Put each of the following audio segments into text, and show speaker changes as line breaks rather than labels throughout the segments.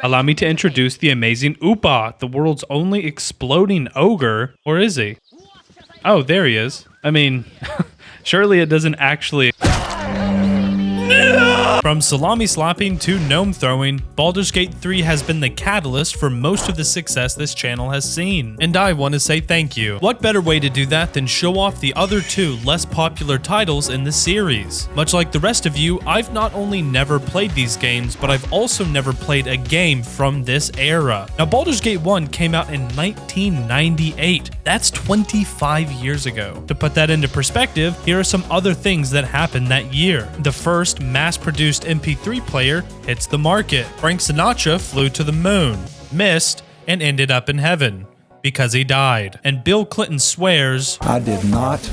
Allow me to introduce the amazing Upa, the world's only exploding ogre. Or is he? Oh, there he is. I mean, surely it doesn't actually... From salami slapping to gnome throwing, Baldur's Gate 3 has been the catalyst for most of the success this channel has seen, and I want to say thank you. What better way to do that than show off the other two less popular titles in the series? Much like the rest of you, I've not only never played these games, but I've also never played a game from this era. Now, Baldur's Gate 1 came out in 1998. That's 25 years ago. To put that into perspective, here are some other things that happened that year. The first mass-produced MP3 player hits the market. Frank Sinatra flew to the moon, missed, and ended up in heaven because he died. And Bill Clinton swears,
I did not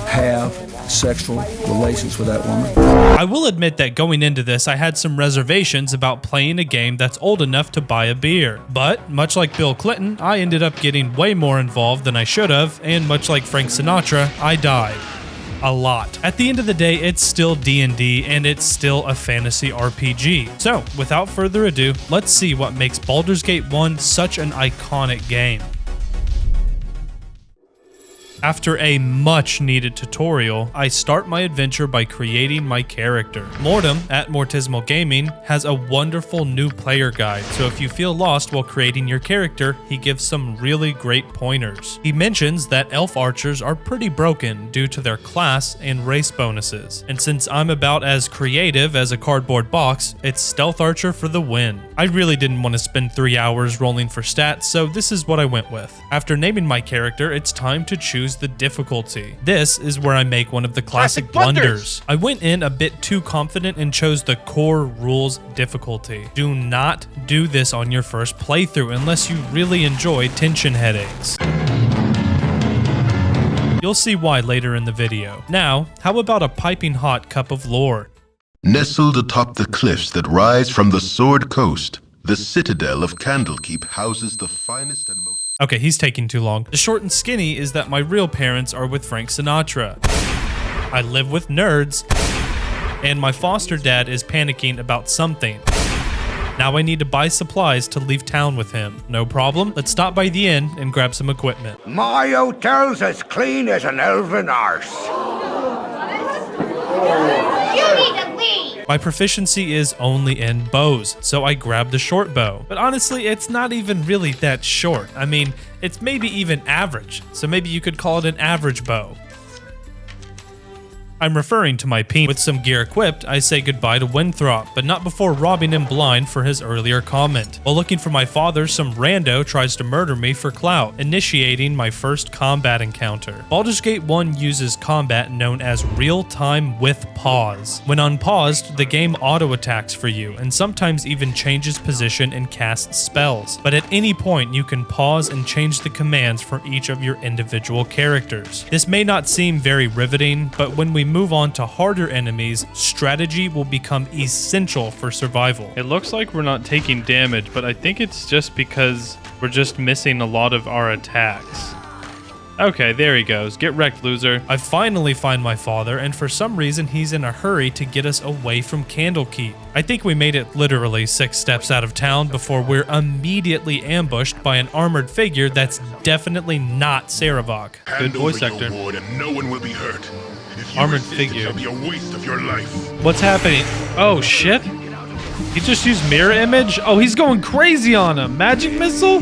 have sexual relations with that woman.
I will admit that going into this, I had some reservations about playing a game that's old enough to buy a beer. But much like Bill Clinton, I ended up getting way more involved than I should have, and much like Frank Sinatra, I died. A lot. At the end of the day, it's still D&D and it's still a fantasy RPG. So, without further ado, let's see what makes Baldur's Gate 1 such an iconic game. After a much needed tutorial, I start my adventure by creating my character. Mortem at Mortismal Gaming has a wonderful new player guide, so if you feel lost while creating your character, he gives some really great pointers. He mentions that elf archers are pretty broken due to their class and race bonuses, and since I'm about as creative as a cardboard box, it's stealth archer for the win. I really didn't want to spend 3 hours rolling for stats, so this is what I went with. After naming my character, it's time to choose the difficulty. This is where I make one of the classic blunders. I went in a bit too confident and chose the core rules difficulty. Do not do this on your first playthrough unless you really enjoy tension headaches. You'll see why later in the video. Now, how about a piping hot cup of lore?
Nestled atop the cliffs that rise from the Sword Coast, the citadel of Candlekeep houses the finest and most...
Okay, he's taking too long. The short and skinny is that my real parents are with Frank Sinatra. I live with nerds, and my foster dad is panicking about something. Now I need to buy supplies to leave town with him. No problem. Let's stop by the inn and grab some equipment.
My hotel's as clean as an elven arse.
You need to leave!
My proficiency is only in bows, so I grabbed the short bow. But honestly, it's not even really that short. I mean, it's maybe even average, so maybe you could call it an average bow. I'm referring to my peen. With some gear equipped, I say goodbye to Winthrop, but not before robbing him blind for his earlier comment. While looking for my father, some rando tries to murder me for clout, initiating my first combat encounter. Baldur's Gate 1 uses combat known as real-time with pause. When unpaused, the game auto-attacks for you, and sometimes even changes position and casts spells. But at any point, you can pause and change the commands for each of your individual characters. This may not seem very riveting, but when we move on to harder enemies, strategy will become essential for survival.
It looks like we're not taking damage, but I think it's just because we're just missing a lot of our attacks. Okay, there he goes. Get wrecked, loser.
I finally find my father, and for some reason he's in a hurry to get us away from Candlekeep. I think we made it literally 6 steps out of town before we're immediately ambushed by an armored figure that's definitely not Sarevok.
Good voice actor.
And no one will be hurt. If you
Armored
resist,
figure.
It shall be a waste of your life.
What's happening? Oh, shit. He just used mirror image? Oh, he's going crazy on him. Magic missile?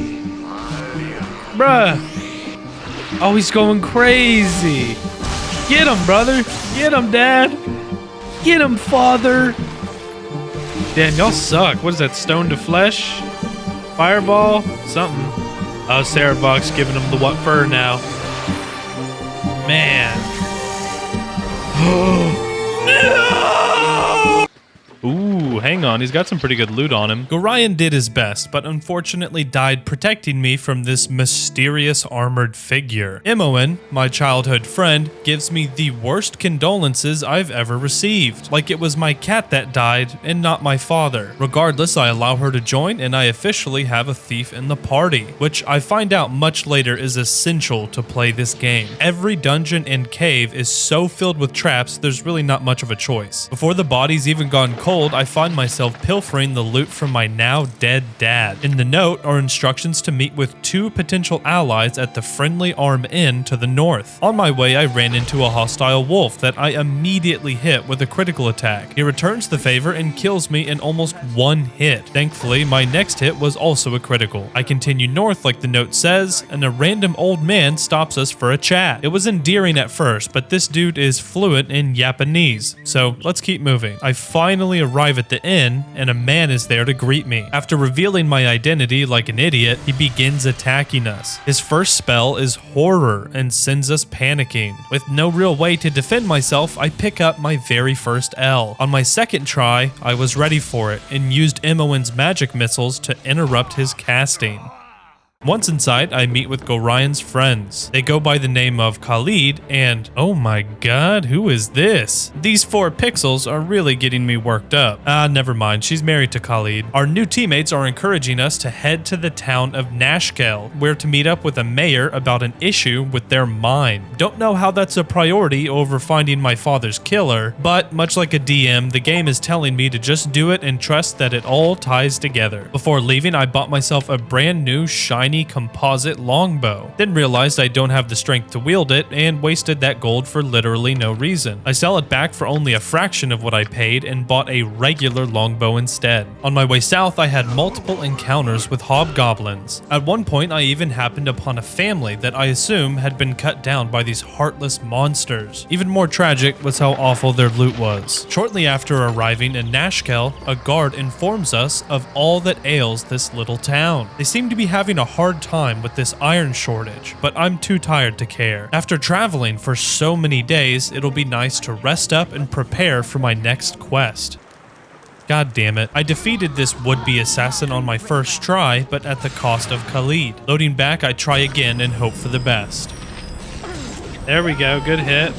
Bruh. Oh, he's going crazy. Get him, brother. Get him, dad. Get him, father. Damn, y'all suck. What is that, stone to flesh? Fireball? Something. Oh, Sarevok's giving him the what fur now. Man. Ooh, hang on. He's got some pretty good loot on him.
Gorion did his best, but unfortunately died protecting me from this mysterious armored figure. Imoen, my childhood friend, gives me the worst condolences I've ever received. Like it was my cat that died and not my father. Regardless, I allow her to join and I officially have a thief in the party, which I find out much later is essential to play this game. Every dungeon and cave is so filled with traps, there's really not much of a choice. Before the body's even gone cold, I fight find myself pilfering the loot from my now dead dad. In the note are instructions to meet with 2 potential allies at the Friendly Arm Inn to the north. On my way, I ran into a hostile wolf that I immediately hit with a critical attack. He returns the favor and kills me in almost one hit. Thankfully, my next hit was also a critical. I continue north like the note says, and a random old man stops us for a chat. It was endearing at first, but this dude is fluent in Japanese, so let's keep moving. I finally arrive at the inn, and a man is there to greet me. After revealing my identity like an idiot, he begins attacking us. His first spell is horror and sends us panicking. With no real way to defend myself, I pick up my very first L. On my second try, I was ready for it and used Imoen's magic missiles to interrupt his casting. Once inside, I meet with Gorian's friends. They go by the name of Khalid and, oh my god, who is this? These 4 pixels are really getting me worked up. Never mind, she's married to Khalid. Our new teammates are encouraging us to head to the town of Nashkel, where to meet up with a mayor about an issue with their mine. Don't know how that's a priority over finding my father's killer, but much like a DM, the game is telling me to just do it and trust that it all ties together. Before leaving, I bought myself a brand new shiny composite longbow, then realized I don't have the strength to wield it and wasted that gold for literally no reason. I sell it back for only a fraction of what I paid and bought a regular longbow instead. On my way south, I had multiple encounters with hobgoblins. At one point, I even happened upon a family that I assume had been cut down by these heartless monsters. Even more tragic was how awful their loot was. Shortly after arriving in Nashkel, a guard informs us of all that ails this little town. They seem to be having a hard time with this iron shortage, but I'm too tired to care. After traveling for so many days, it'll be nice to rest up and prepare for my next quest. God damn it. I defeated this would-be assassin on my first try, but at the cost of Khalid. Loading back, I try again and hope for the best.
There we go. Good hit.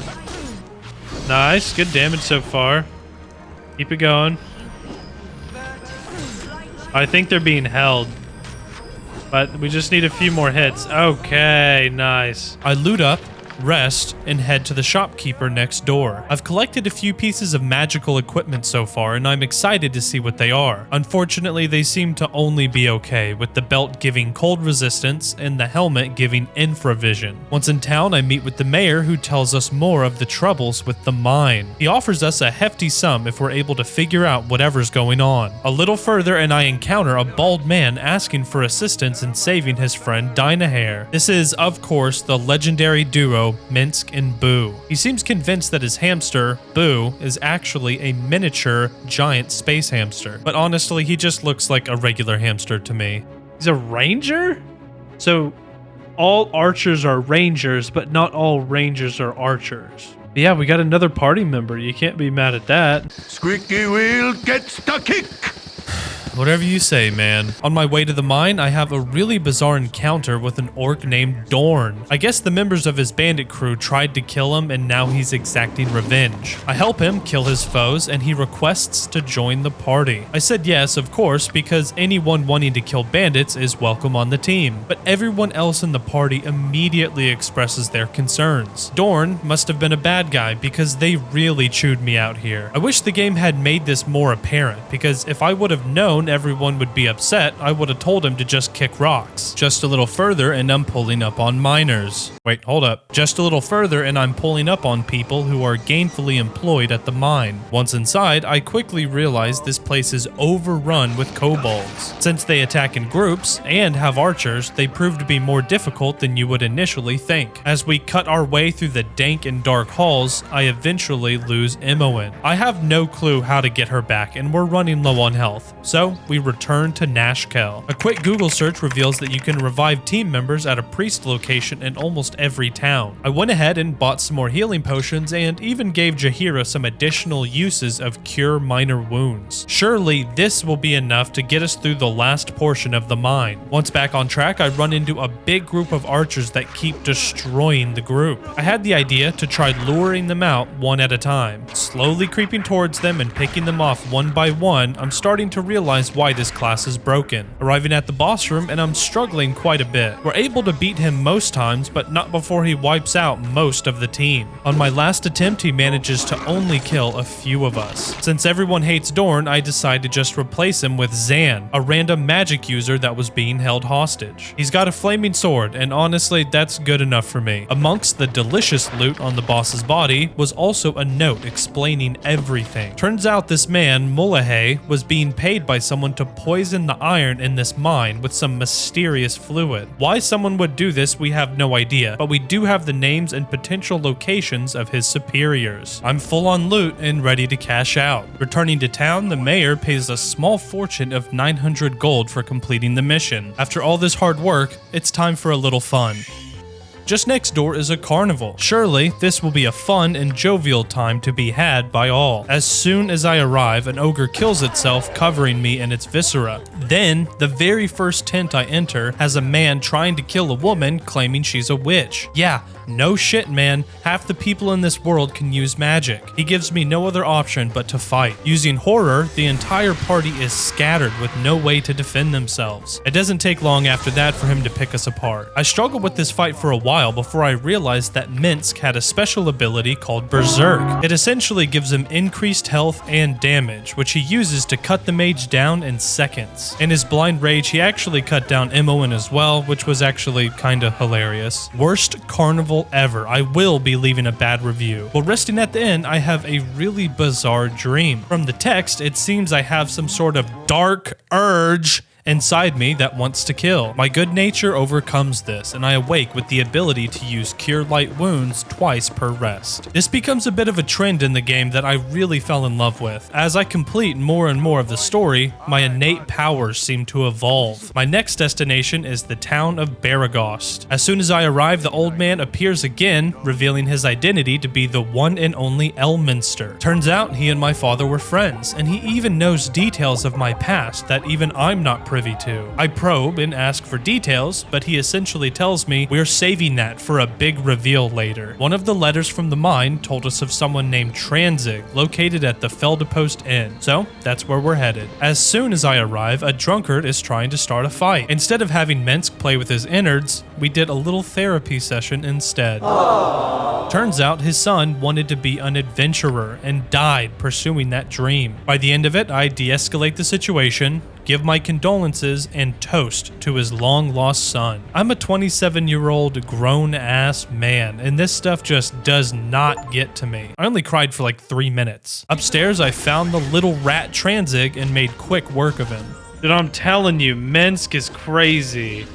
Nice. Good damage so far. Keep it going. I think they're being held, but we just need a few more hits. Okay, nice.
I loot up, rest, and head to the shopkeeper next door. I've collected a few pieces of magical equipment so far, and I'm excited to see what they are. Unfortunately, they seem to only be okay, with the belt giving cold resistance and the helmet giving infravision. Once in town, I meet with the mayor, who tells us more of the troubles with the mine. He offers us a hefty sum if we're able to figure out whatever's going on. A little further, and I encounter a bald man asking for assistance in saving his friend Dynahair. This is, of course, the legendary duo Minsk and Boo. He seems convinced that his hamster, Boo, is actually a miniature giant space hamster, but honestly, he just looks like a regular hamster to me.
He's a ranger? So all archers are rangers, but not all rangers are archers. Yeah, we got another party member. You can't be mad at that.
Squeaky wheel gets the kick.
Whatever you say, man. On my way to the mine, I have a really bizarre encounter with an orc named Dorn. I guess the members of his bandit crew tried to kill him and now he's exacting revenge. I help him kill his foes and he requests to join the party. I said yes, of course, because anyone wanting to kill bandits is welcome on the team. But everyone else in the party immediately expresses their concerns. Dorn must have been a bad guy because they really chewed me out here. I wish the game had made this more apparent, because if I would have known everyone would be upset, I would have told him to just kick rocks. Just a little further and I'm pulling up on miners. Wait, hold up. Just a little further and I'm pulling up on people who are gainfully employed at the mine. Once inside, I quickly realize this place is overrun with kobolds. Since they attack in groups and have archers, they prove to be more difficult than you would initially think. As we cut our way through the dank and dark halls, I eventually lose Imoen. I have no clue how to get her back and we're running low on health, so we return to Nashkel. A quick Google search reveals that you can revive team members at a priest location in almost every town. I went ahead and bought some more healing potions and even gave Jaheira some additional uses of cure minor wounds. Surely this will be enough to get us through the last portion of the mine. Once back on track, I run into a big group of archers that keep destroying the group. I had the idea to try luring them out one at a time. Slowly creeping towards them and picking them off one by one, I'm starting to realize is why this class is broken. Arriving at the boss room and I'm struggling quite a bit. We're able to beat him most times, but not before he wipes out most of the team. On my last attempt, he manages to only kill a few of us. Since everyone hates Dorn, I decide to just replace him with Zan, a random magic user that was being held hostage. He's got a flaming sword, and honestly, that's good enough for me. Amongst the delicious loot on the boss's body was also a note explaining everything. Turns out this man, Mullahay, was being paid by someone to poison the iron in this mine with some mysterious fluid. Why someone would do this, we have no idea, but we do have the names and potential locations of his superiors. I'm full on loot and ready to cash out. Returning to town, the mayor pays a small fortune of 900 gold for completing the mission. After all this hard work, it's time for a little fun. Just next door is a carnival. Surely, this will be a fun and jovial time to be had by all. As soon as I arrive, an ogre kills itself, covering me in its viscera. Then, the very first tent I enter has a man trying to kill a woman, claiming she's a witch. Yeah, no shit, man. Half the people in this world can use magic. He gives me no other option but to fight. Using horror, the entire party is scattered with no way to defend themselves. It doesn't take long after that for him to pick us apart. I struggled with this fight for a while before I realized that Minsk had a special ability called Berserk. It essentially gives him increased health and damage, which he uses to cut the mage down in seconds. In his blind rage, he actually cut down Imoen as well, which was actually kinda hilarious. Worst carnival ever. I will be leaving a bad review. While resting at the inn, I have a really bizarre dream. From the text, it seems I have some sort of dark urge inside me that wants to kill. My good nature overcomes this, and I awake with the ability to use Cure Light Wounds twice per rest. This becomes a bit of a trend in the game that I really fell in love with. As I complete more and more of the story, my innate powers seem to evolve. My next destination is the town of Baragost. As soon as I arrive, the old man appears again, revealing his identity to be the one and only Elminster. Turns out he and my father were friends, and he even knows details of my past that even I'm not privy to. I probe and ask for details, but he essentially tells me we're saving that for a big reveal later. One of the letters from the mine told us of someone named Tranzig, located at the Feldepost Inn, so that's where we're headed. As soon as I arrive, a drunkard is trying to start a fight. Instead of having Minsk play with his innards, we did a little therapy session instead. Turns out his son wanted to be an adventurer and died pursuing that dream. By the end of it, I de-escalate the situation, give my condolences, and toast to his long-lost son. I'm a 27-year-old grown-ass man, and this stuff just does not get to me. I only cried for like 3 minutes. Upstairs, I found the little rat Tranzig and made quick work of him.
Dude, I'm telling you, Minsk is crazy.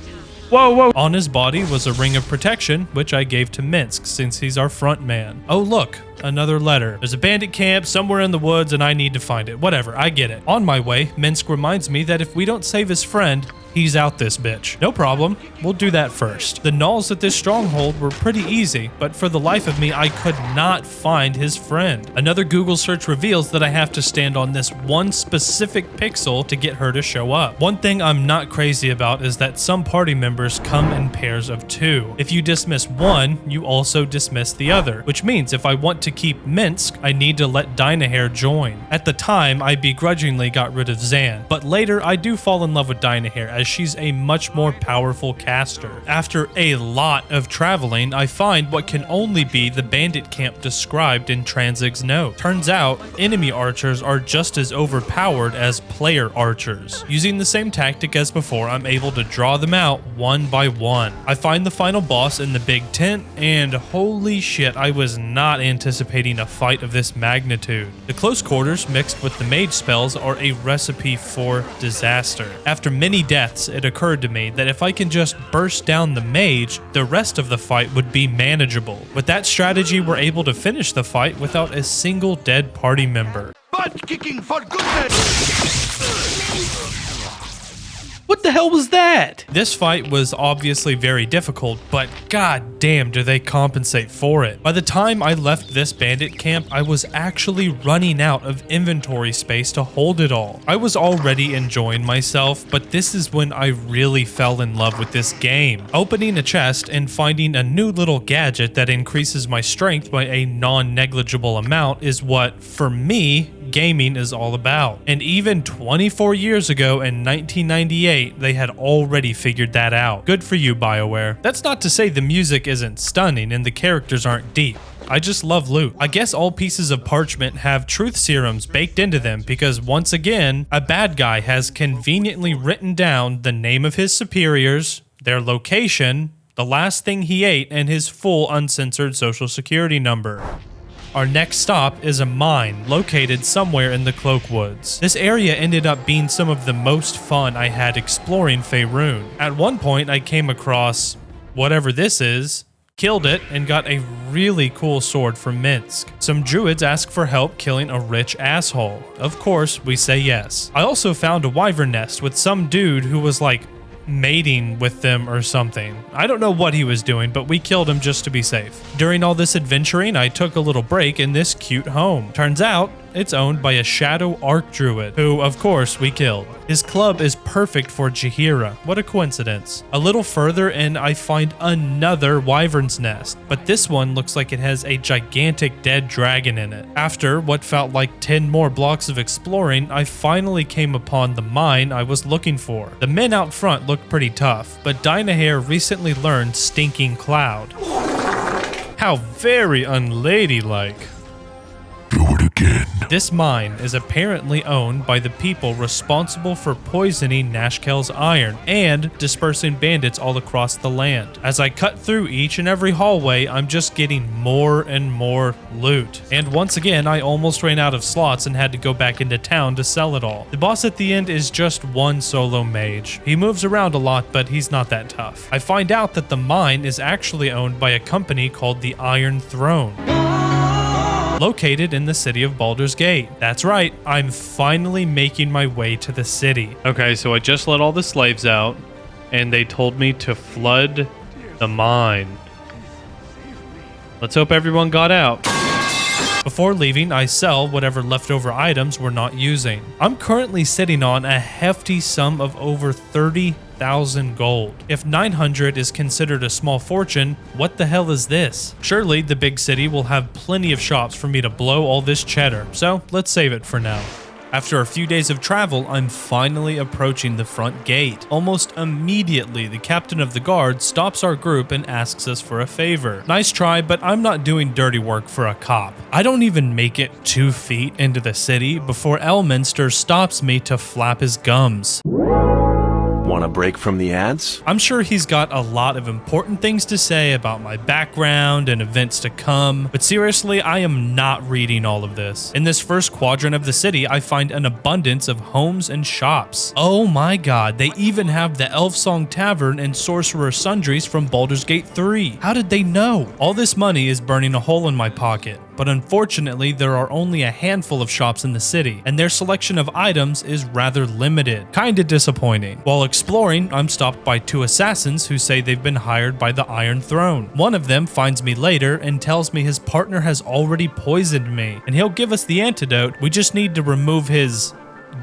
Whoa, whoa.
On his body was a ring of protection, which I gave to Minsk since he's our front man. Oh look, another letter. There's a bandit camp somewhere in the woods and I need to find it. Whatever, I get it. On my way, Minsk reminds me that if we don't save his friend, he's out this bitch. No problem, we'll do that first. The gnolls at this stronghold were pretty easy, but for the life of me, I could not find his friend. Another Google search reveals that I have to stand on this one specific pixel to get her to show up. One thing I'm not crazy about is that some party members come in pairs of 2. If you dismiss one, you also dismiss the other, which means if I want to keep Minsk, I need to let Dynahair join. At the time, I begrudgingly got rid of Zan, but later I do fall in love with Dynahair as she's a much more powerful caster. After a lot of traveling, I find what can only be the bandit camp described in Tranzig's note. Turns out, enemy archers are just as overpowered as player archers. Using the same tactic as before, I'm able to draw them out one by one. I find the final boss in the big tent, and holy shit, I was not anticipating a fight of this magnitude. The close quarters mixed with the mage spells are a recipe for disaster. After many deaths, it occurred to me that if I can just burst down the mage, the rest of the fight would be manageable. With that strategy, we're able to finish the fight without a single dead party member.
Butt kicking for goodness!
What the hell was that?
This fight was obviously very difficult, but god damn do they compensate for it. By the time I left this bandit camp, I was actually running out of inventory space to hold it all. I was already enjoying myself, but this is when I really fell in love with this game. Opening a chest and finding a new little gadget that increases my strength by a non-negligible amount is what, for me, gaming is all about. And even 24 years ago in 1998, they had already figured that out. Good for you, BioWare. That's not to say the music isn't stunning and the characters aren't deep. I just love loot. I guess all pieces of parchment have truth serums baked into them because once again, a bad guy has conveniently written down the name of his superiors, their location, the last thing he ate, and his full uncensored social security number. Our next stop is a mine located somewhere in the Cloakwoods. This area ended up being some of the most fun I had exploring Faerun. At one point, I came across whatever this is, killed it, and got a really cool sword from Minsk. Some druids ask for help killing a rich asshole. Of course, we say yes. I also found a wyvern nest with some dude who was like mating with them or something. I don't know what he was doing, but we killed him just to be safe. During all this adventuring, I took a little break in this cute home. Turns out, it's owned by a shadow archdruid, who, of course, we killed. His club is perfect for Jaheira. What a coincidence. A little further and I find another wyvern's nest, but this one looks like it has a gigantic dead dragon in it. After what felt like 10 more blocks of exploring, I finally came upon the mine I was looking for. The men out front looked pretty tough, but Dynahair recently learned Stinking Cloud. How very unladylike.
Do it again.
This mine is apparently owned by the people responsible for poisoning Nashkel's iron and dispersing bandits all across the land. As I cut through each and every hallway, I'm just getting more and more loot. And once again, I almost ran out of slots and had to go back into town to sell it all. The boss at the end is just one solo mage. He moves around a lot, but he's not that tough. I find out that the mine is actually owned by a company called the Iron Throne, located in the city of Baldur's Gate. That's right, I'm finally making my way to the city.
Okay, so I just let all the slaves out, and they told me to flood the mine. Let's hope everyone got out.
Before leaving, I sell whatever leftover items we're not using. I'm currently sitting on a hefty sum of over 30,000 gold. If 900 is considered a small fortune, what the hell is this? Surely the big city will have plenty of shops for me to blow all this cheddar, so let's save it for now. After a few days of travel, I'm finally approaching the front gate. Almost immediately, the captain of the guard stops our group and asks us for a favor. Nice try, but I'm not doing dirty work for a cop. I don't even make it 2 feet into the city before Elminster stops me to flap his gums.
Want a break from the ads?
I'm sure he's got a lot of important things to say about my background and events to come, but seriously, I am not reading all of this. In this first quadrant of the city, I find an abundance of homes and shops. Oh my god, they even have the Elfsong Tavern and Sorcerer Sundries from Baldur's Gate 3. How did they know? All this money is burning a hole in my pocket, but unfortunately, there are only a handful of shops in the city, and their selection of items is rather limited. Kinda disappointing. While exploring, I'm stopped by 2 assassins who say they've been hired by the Iron Throne. One of them finds me later and tells me his partner has already poisoned me, and he'll give us the antidote. We just need to remove his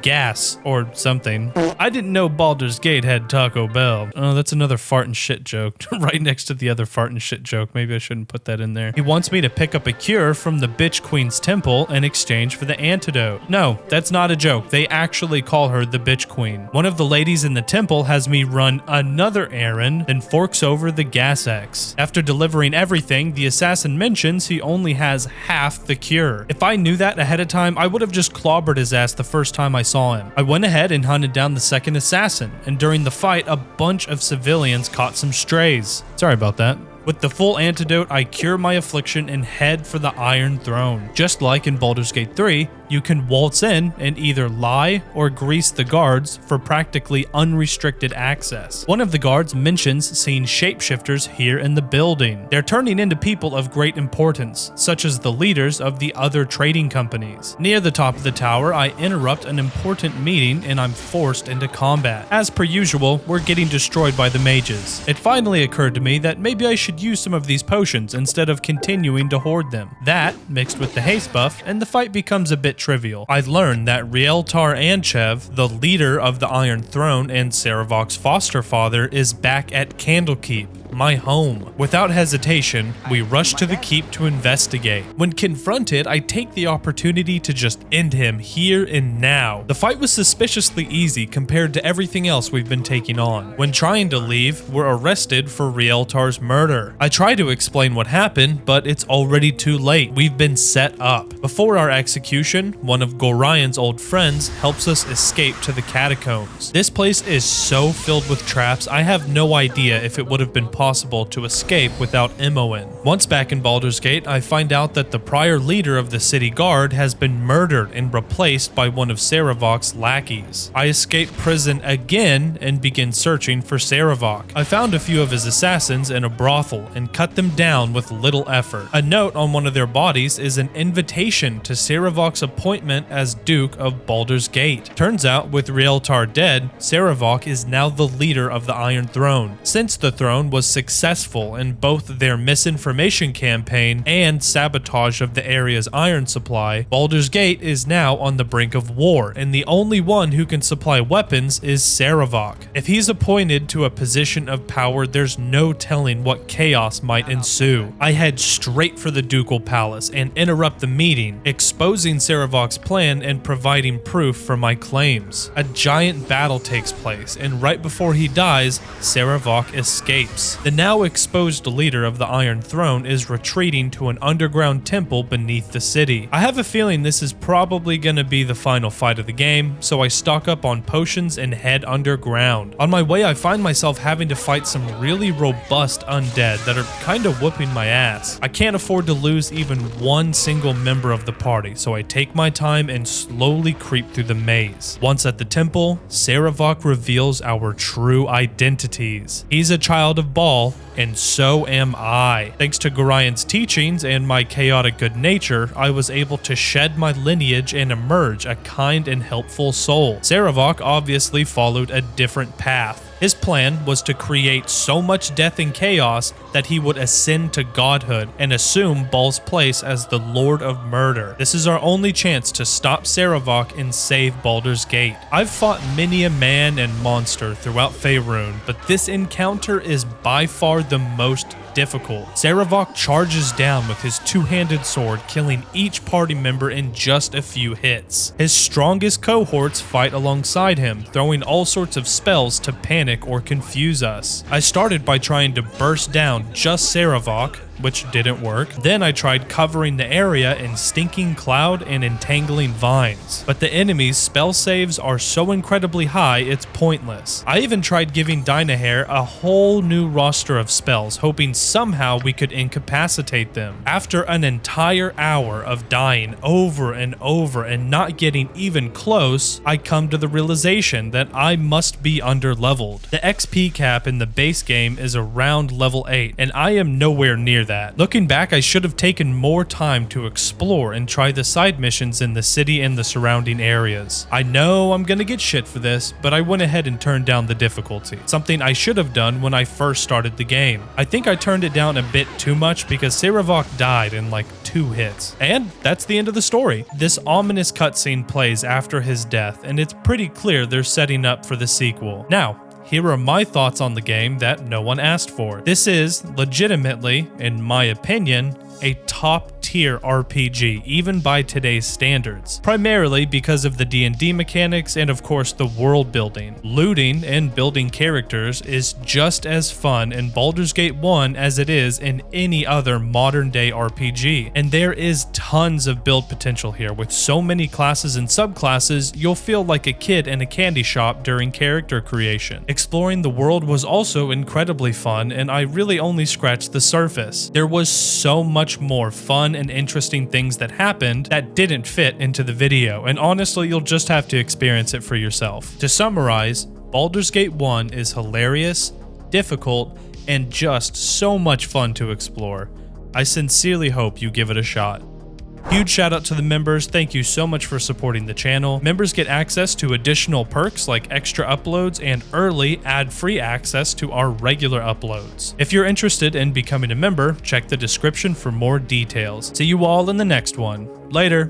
gas or something. I didn't know Baldur's Gate had Taco Bell. Oh, that's another fart and shit joke right next to the other fart and shit joke. Maybe I shouldn't put that in there. He wants me to pick up a cure from the Bitch Queen's temple in exchange for the antidote. No, that's not a joke. They actually call her the Bitch Queen. One of the ladies in the temple has me run another errand, then forks over the gas X. After delivering everything, the assassin mentions he only has half the cure. If I knew that ahead of time, I would have just clobbered his ass the first time I saw him. I went ahead and hunted down the second assassin, and during the fight, a bunch of civilians caught some strays. Sorry about that. With the full antidote, I cure my affliction and head for the Iron Throne. Just like in Baldur's Gate 3, you can waltz in and either lie or grease the guards for practically unrestricted access. One of the guards mentions seeing shapeshifters here in the building. They're turning into people of great importance, such as the leaders of the other trading companies. Near the top of the tower, I interrupt an important meeting and I'm forced into combat. As per usual, we're getting destroyed by the mages. It finally occurred to me that maybe I should use some of these potions instead of continuing to hoard them. That, mixed with the haste buff, and the fight becomes a bit trivial. I learned that Rieltar Anchev, the leader of the Iron Throne and Saravok's foster father, is back at Candlekeep. my home. Without hesitation, we rush to the keep to investigate. When confronted, I take the opportunity to just end him here and now. The fight was suspiciously easy compared to everything else we've been taking on. When trying to leave, we're arrested for Rieltar's murder. I try to explain what happened, but it's already too late. We've been set up. Before our execution, one of Gorian's old friends helps us escape to the catacombs. This place is so filled with traps, I have no idea if it would have been possible to escape without Imoen. Once back in Baldur's Gate, I find out that the prior leader of the city guard has been murdered and replaced by one of Saravok's lackeys. I escape prison again and begin searching for Saravok. I found a few of his assassins in a brothel and cut them down with little effort. A note on one of their bodies is an invitation to Saravok's appointment as Duke of Baldur's Gate. Turns out, with Rieltar dead, Saravok is now the leader of the Iron Throne. Since the throne was successful in both their misinformation campaign and sabotage of the area's iron supply, Baldur's Gate is now on the brink of war, and the only one who can supply weapons is Saravok. If he's appointed to a position of power, there's no telling what chaos might ensue. I head straight for the ducal palace and interrupt the meeting, exposing Saravok's plan and providing proof for my claims. A giant battle takes place, and right before he dies, Saravok escapes. The now exposed leader of the Iron Throne is retreating to an underground temple beneath the city. I have a feeling this is probably going to be the final fight of the game, so I stock up on potions and head underground. On my way, I find myself having to fight some really robust undead that are kind of whooping my ass. I can't afford to lose even one single member of the party, so I take my time and slowly creep through the maze. Once at the temple, Saravok reveals our true identities. He's a child of Baal, and so am I. Thanks to Gorian's teachings and my chaotic good nature, I was able to shed my lineage and emerge a kind and helpful soul. Saravok obviously followed a different path. His plan was to create so much death and chaos that he would ascend to godhood and assume Baal's place as the Lord of Murder. This is our only chance to stop Saravok and save Baldur's Gate. I've fought many a man and monster throughout Faerun, but this encounter is by far the most difficult. Saravok charges down with his two-handed sword, killing each party member in just a few hits. His strongest cohorts fight alongside him, throwing all sorts of spells to panic or confuse us. I started by trying to burst down just Saravok, which didn't work. Then I tried covering the area in Stinking Cloud and Entangling Vines, but the enemy's spell saves are so incredibly high it's pointless. I even tried giving Dynahair a whole new roster of spells, hoping somehow we could incapacitate them. After an entire hour of dying over and over and not getting even close, I come to the realization that I must be under-leveled. The XP cap in the base game is around level 8, and I am nowhere near that. Looking back, I should have taken more time to explore and try the side missions in the city and the surrounding areas. I know I'm gonna get shit for this, but I went ahead and turned down the difficulty, something I should have done when I first started the game. I think I turned it down a bit too much because Saravok died in like 2 hits. And that's the end of the story. This ominous cutscene plays after his death, and it's pretty clear they're setting up for the sequel. Now, here are my thoughts on the game that no one asked for. This is legitimately, in my opinion, a top-tier RPG, even by today's standards, primarily because of the D&D mechanics and of course the world building. Looting and building characters is just as fun in Baldur's Gate 1 as it is in any other modern-day RPG, and there is tons of build potential here. With so many classes and subclasses, you'll feel like a kid in a candy shop during character creation. Exploring the world was also incredibly fun, and I really only scratched the surface. There was so much more fun and interesting things that happened that didn't fit into the video, and honestly, you'll just have to experience it for yourself. To summarize, Baldur's Gate 1 is hilarious, difficult, and just so much fun to explore. I sincerely hope you give it a shot. Huge shout out to the members. Thank you so much for supporting the channel. Members get access to additional perks like extra uploads and early ad-free access to our regular uploads. If you're interested in becoming a member, check the description for more details. See you all in the next one. Later.